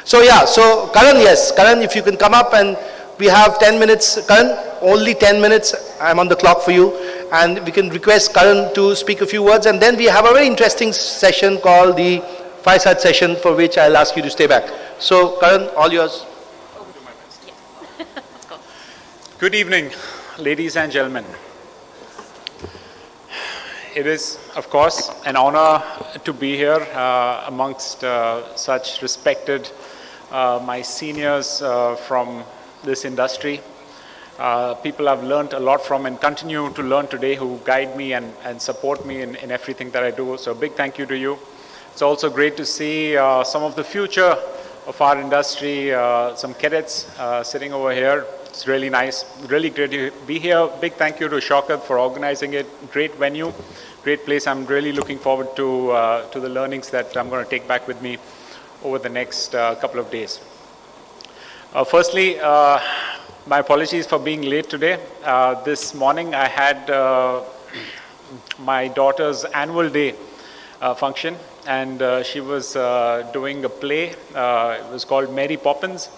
So yeah, so Karan, yes, Karan, if you can come up, and we have 10 minutes, Karan, only 10 minutes, I'm on the clock for you, and we can request Karan to speak a few words, and then we have a very interesting session called the Fireside session, for which I'll ask you to stay back. So Karan, all yours. Good evening, ladies and gentlemen. It is, of course, an honor to be here amongst such respected, my seniors from this industry. People I've learned a lot from and continue to learn today, who guide me and support me in everything that I do. So a big thank you to you. It's also great to see some of the future of our industry, some cadets sitting over here. It's really nice, really great to be here. Big thank you to Capt for organizing it. Great venue, great place. I'm really looking forward to the learnings that I'm going to take back with me over the next couple of days. Firstly, my apologies for being late today. This morning I had my daughter's annual day function, and she was doing a play. It was called Mary Poppins,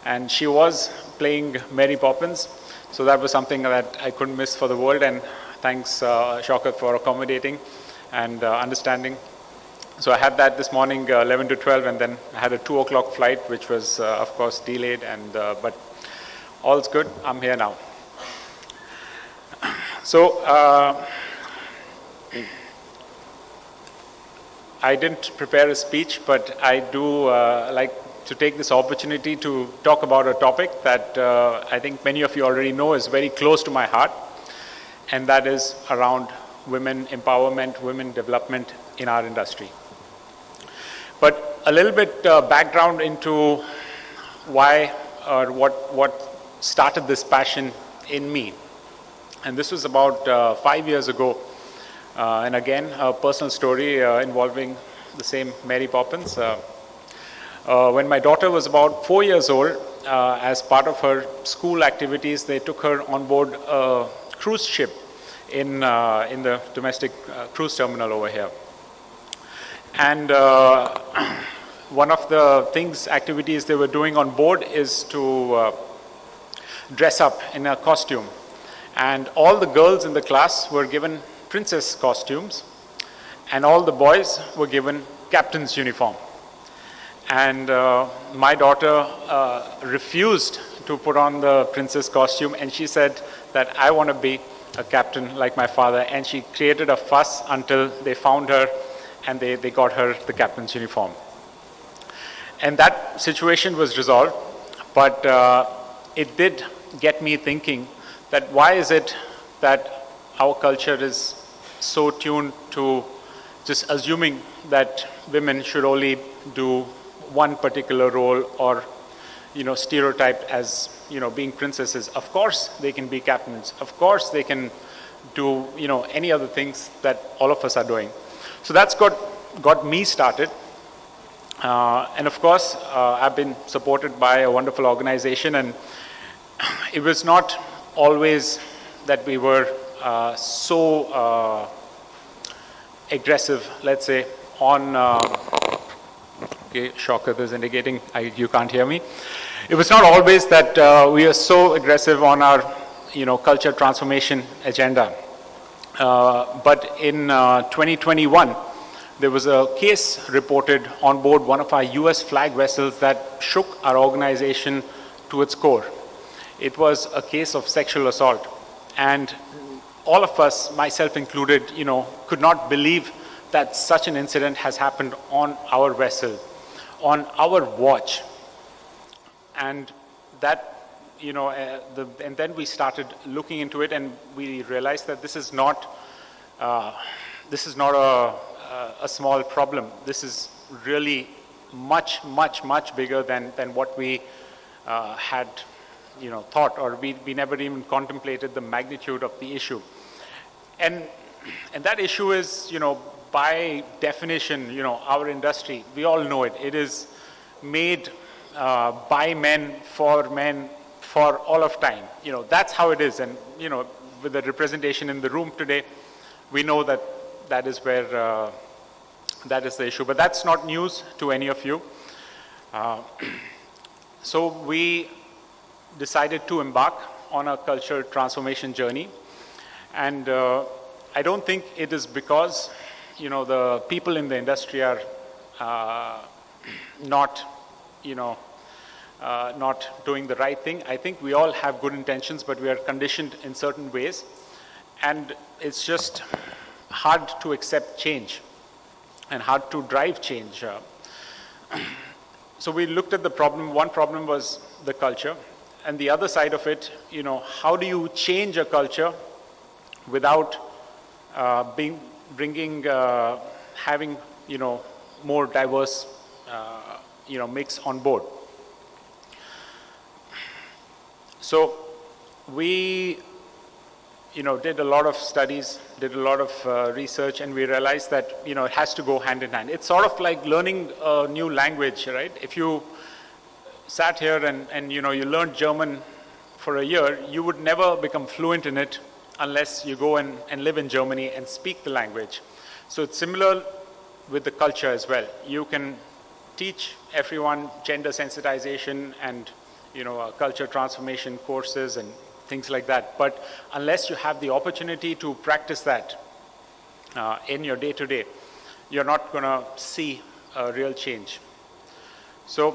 and she was playing Mary Poppins. So that was something that I couldn't miss for the world, and thanks Capt for accommodating and understanding. So I had that this morning 11 to 12, and then I had a 2 o'clock flight, which was of course delayed, and but all's good. I'm here now. So I didn't prepare a speech, but I do like to take this opportunity to talk about a topic that I think many of you already know is very close to my heart, and that is around women empowerment, women development in our industry. But a little bit background into why or what started this passion in me. And this was about 5 years ago, and again a personal story involving the same Mary Poppins. When my daughter was about 4 years old, as part of her school activities, they took her on board a cruise ship in the domestic cruise terminal over here. And one of the activities they were doing on board is to dress up in a costume. And all the girls in the class were given princess costumes, and all the boys were given captain's uniform. And my daughter refused to put on the princess costume, and she said that I want to be a captain like my father, and she created a fuss until they found her and they got her the captain's uniform. And that situation was resolved, but it did get me thinking that why is it that our culture is so tuned to just assuming that women should only do one particular role, or stereotyped as being princesses. Of course they can be captains, of course they can do any other things that all of us are doing. So that's got me started, and of course I've been supported by a wonderful organization, and it was not always that we were so aggressive, let's say, on okay, Capt is indicating you can't hear me. It was not always that we are so aggressive on our culture transformation agenda. But in 2021, there was a case reported on board one of our US flag vessels that shook our organization to its core. It was a case of sexual assault, and all of us, myself included, could not believe that such an incident has happened on our vessel, on our watch. And that, and then we started looking into it, and we realized that this is not a small problem. This is really much bigger than what we had thought, or we never even contemplated the magnitude of the issue. And that issue is, by definition, our industry, we all know it. It is made by men, for all of time. That's how it is. And, with the representation in the room today, we know that is where, that is the issue. But that's not news to any of you. So we decided to embark on a culture transformation journey, and I don't think it is because the people in the industry are not not doing the right thing. I think we all have good intentions, but we are conditioned in certain ways, and it's just hard to accept change and hard to drive change. So we looked at the problem. One problem was the culture, and the other side of it, how do you change a culture without having more diverse mix on board. So we did a lot of studies, did a lot of research, and we realized that it has to go hand in hand. It's sort of like learning a new language, right? If you sat here and you learned German for a year, you would never become fluent in it unless you go and live in Germany and speak the language. So it's similar with the culture as well. You can teach everyone gender sensitization and culture transformation courses and things like that, but unless you have the opportunity to practice that in your day-to-day, you're not going to see a real change. So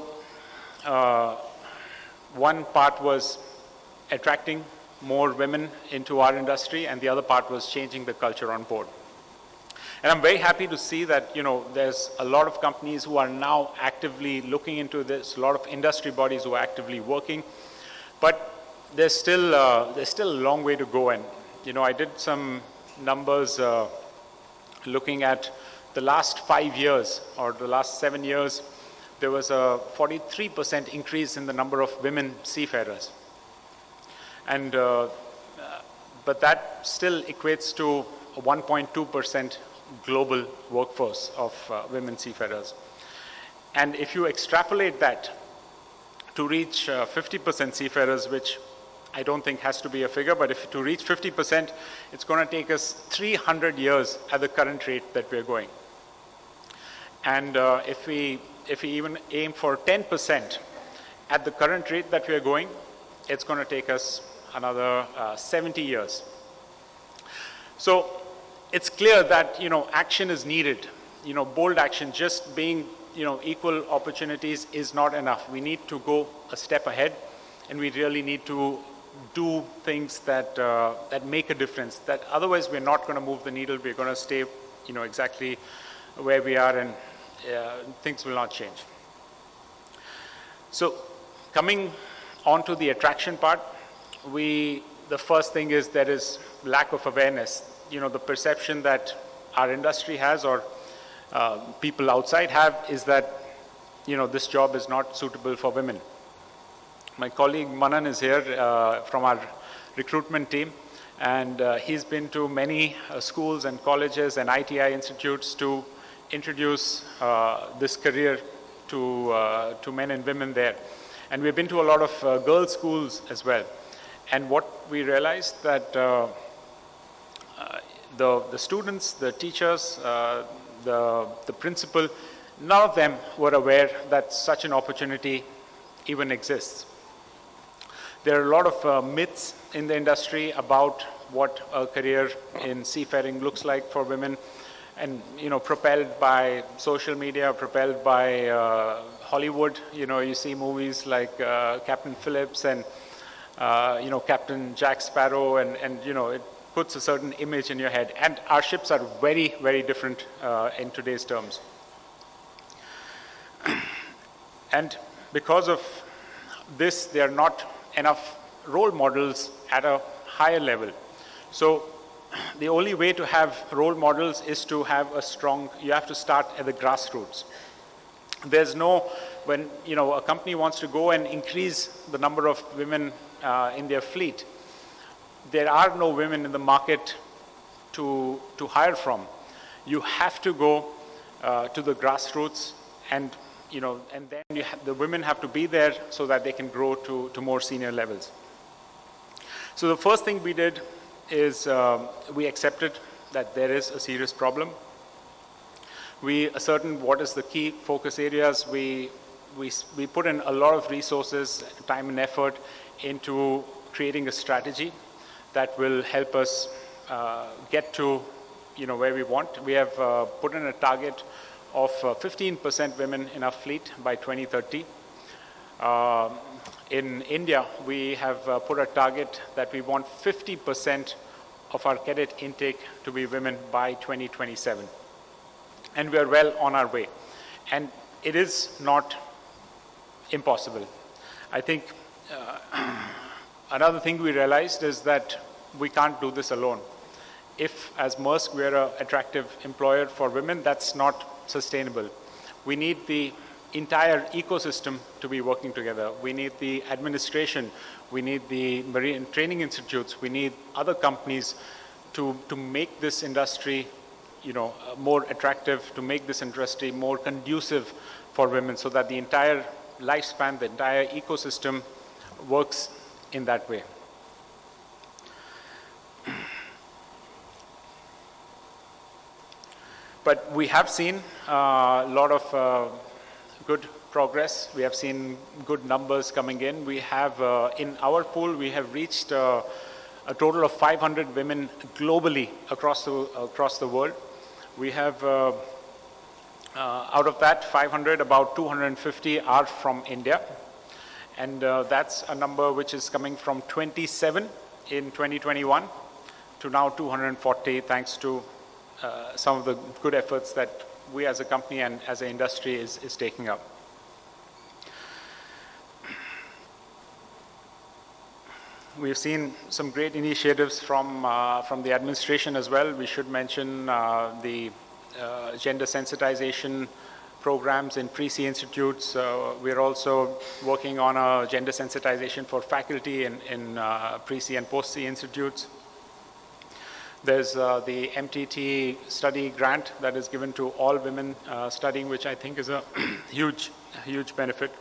one part was attracting more women into our industry, and the other part was changing the culture on board. And I'm very happy to see that there's a lot of companies who are now actively looking into this, a lot of industry bodies who are actively working, but there's still a long way to go. And I did some numbers looking at the last 5 years or the last 7 years. There was a 43% increase in the number of women seafarers, and but that still equates to a 1.2% global workforce of women seafarers. And if you extrapolate that to reach 50% seafarers, which I don't think has to be a figure, but if to reach 50%, it's going to take us 300 years at the current rate that we're going. And if we even aim for 10% at the current rate that we're going, it's going to take us another 70 years. So it's clear that action is needed. Bold action. Just being equal opportunities is not enough. We need to go a step ahead, and we really need to do things that that make a difference. That otherwise we're not going to move the needle. We're going to stay exactly where we are, and things will not change. So coming on to the attraction part, the first thing is there is lack of awareness. The perception that our industry has, or people outside have, is that this job is not suitable for women. My colleague Manan is here from our recruitment team, and he's been to many schools and colleges and ITI institutes to introduce this career to men and women there. And we've been to a lot of girls' schools as well. And what we realized that the students, the teachers, the principal, none of them were aware that such an opportunity even exists. There are a lot of myths in the industry about what a career in seafaring looks like for women, and propelled by social media, propelled by Hollywood. You see movies like Captain Phillips and Captain Jack Sparrow, and it puts a certain image in your head. And our ships are very, very different in today's terms. And because of this, there are not enough role models at a higher level. So the only way to have role models is to have you have to start at the grassroots. There's when a company wants to go and increase the number of women in their fleet, there are no women in the market to hire from. You have to go to the grassroots, and and then the women have to be there so that they can grow to more senior levels. So the first thing we did is we accepted that there is a serious problem. We ascertained what is the key focus areas. We we put in a lot of resources, time and effort into creating a strategy that will help us get to where we want. We have put in a target of 15% women in our fleet by 2030. In India, we have put a target that we want 50% of our cadet intake to be women by 2027. And we are well on our way. And it is not impossible. I think another thing we realized is that we can't do this alone. If, as Maersk, we are an attractive employer for women, that's not sustainable. We need the entire ecosystem to be working together. We need the administration, we need the marine training institutes, we need other companies to make this industry more attractive, to make this industry more conducive for women, so that the entire lifespan, the entire ecosystem works in that way. But we have seen a lot of good progress. We have seen good numbers coming in. We have, in our pool, we have reached a total of 500 women globally across the world. We have, out of that 500, about 250 are from India. And that's a number which is coming from 27 in 2021 to now 240, thanks to some of the good efforts that we as a company and as an industry is taking up. We've seen some great initiatives from the administration as well. We should mention the gender sensitization programs in pre-C institutes. We're also working on a gender sensitization for faculty in pre-C and post-C institutes. There's the MTT study grant that is given to all women studying, which I think is a huge benefit.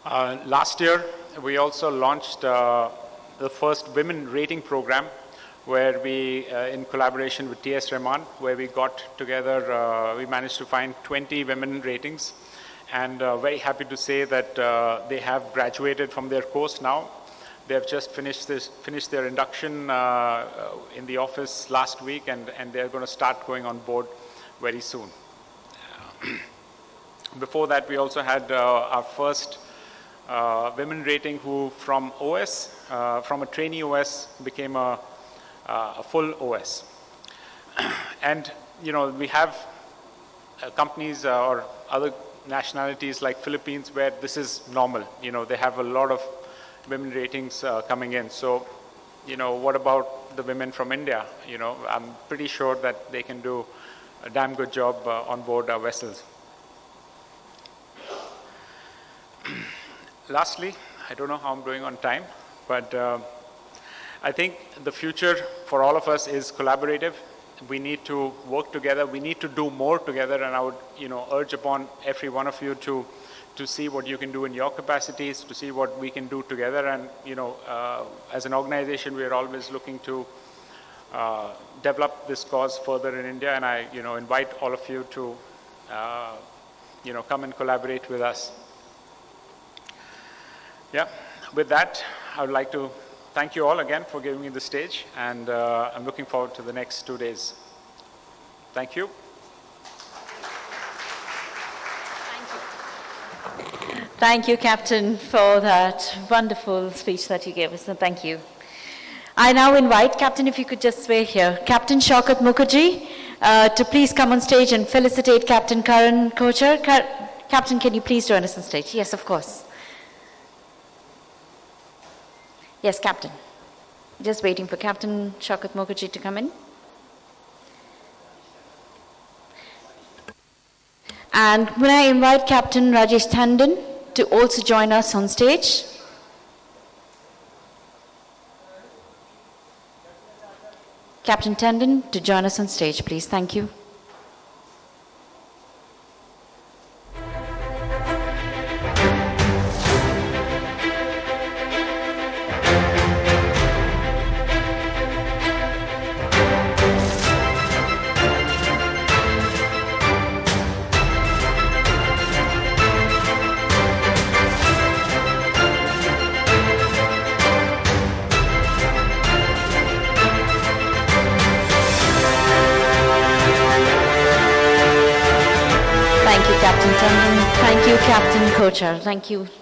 Last year, we also launched the first women rating program, where we, in collaboration with TS Rahman, where we got together, we managed to find 20 women ratings, and very happy to say that they have graduated from their course now. They have just finished their induction in the office last week, and they're going to start going on board very soon. Before that, we also had our first women rating who from OS, from a trainee OS, became a full OS. And we have companies or other nationalities like Philippines where this is normal. They have a lot of women ratings coming in. So, what about the women from India? I'm pretty sure that they can do a damn good job on board our vessels. Lastly, I don't know how I'm doing on time, but I think the future for all of us is collaborative. We need to work together. We need to do more together, and I would, urge upon every one of you to see what you can do in your capacities, to see what we can do together. And, as an organization, we are always looking to develop this cause further in India. And I, invite all of you to, come and collaborate with us. Yeah, with that, I would like to thank you all again for giving me the stage. And I'm looking forward to the next 2 days. Thank you. Thank you, Captain, for that wonderful speech that you gave us, and thank you. I now invite, Captain, if you could just stay here, Captain Shaukat Mukherjee, to please come on stage and felicitate Captain Karan Kochhar. Captain, can you please join us on stage? Yes, of course. Yes, Captain. Just waiting for Captain Shaukat Mukherjee to come in. And when I invite Captain Rajesh Tandon to also join us on stage. Captain Tandon to join us on stage, please. Thank you. you, Captain Tandon. Thank you, Captain Kochhar. Thank you.